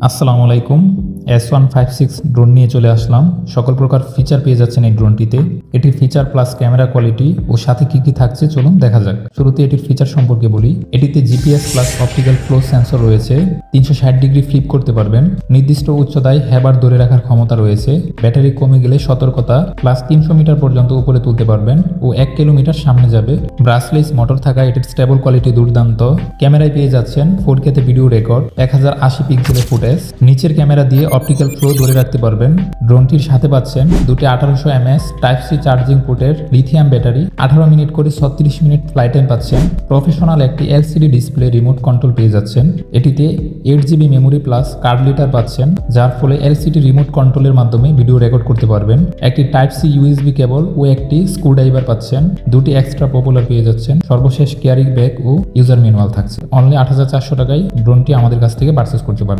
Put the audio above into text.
আসসালামু আলাইকুম। S156 drone নিয়ে চলে আসলাম। সকল প্রকার ফিচার পেয়ে যাচ্ছেন এই ড্রোনটিতে। এটির ফিচার প্লাস ক্যামেরা কোয়ালিটি ও সাথে কি কি থাকছে চলুন দেখা যাক। শুরুতে এটির ফিচার সম্পর্কে বলি। এটিতে GPS plus optical flow sensor রয়েছে। 360 ডিগ্রি ফ্লিপ করতে পারবেন। নির্দিষ্ট উচ্চতায় হ্যাবার ধরে রাখার ক্ষমতা রয়েছে। ব্যাটারি কমে গেলে সতর্কতা প্লাস 300 মিটার পর্যন্ত উপরে তুলতে পারবেন ও 1 কিলোমিটার সামনে যাবে। ব্রাসলেস মোটর থাকা এটির স্টেবল কোয়ালিটি দুর্দান্ত। ক্যামেরায় পেয়ে যাচ্ছেন 4K তে ভিডিও রেকর্ড, 1080 পিক্সেলের ফুটেজ। নিচের ক্যামেরা দিয়ে অপটিক্যাল ফ্লো ধরে রাখতে পারবেন। ড্রোনটির সাথে পাচ্ছেন দুটি 1800 mAh টাইপ সি চার্জিং পোর্টের লিথিয়াম ব্যাটারি, 18 মিনিট করে 36 মিনিট ফ্লাইট টাইম পাচ্ছেন। প্রফেশনাল একটি এলসিডি ডিসপ্লে রিমোট কন্ট্রোল পেয়ে যাচ্ছেন। এটিতে 8GB memory plus card litre পাচ্ছেন, যার ফলে এলসিডি রিমোট কন্ট্রোলের মাধ্যমে ভিডিও রেকর্ড করতে পারবেন। একটি টাইপ সি ইউএসবি কেবল ও একটি স্ক্রুড্রাইভার পাচ্ছেন। দুটি এক্সট্রা পপুলার পেয়ে যাচ্ছেন। সর্বশেষ ক্যারি ব্যাগ ও ইউজার ম্যানুয়াল থাকছে। অনলি 8400 টাকায় ড্রোনটি আমাদের কাছ থেকে পারচেস করতে পারবেন।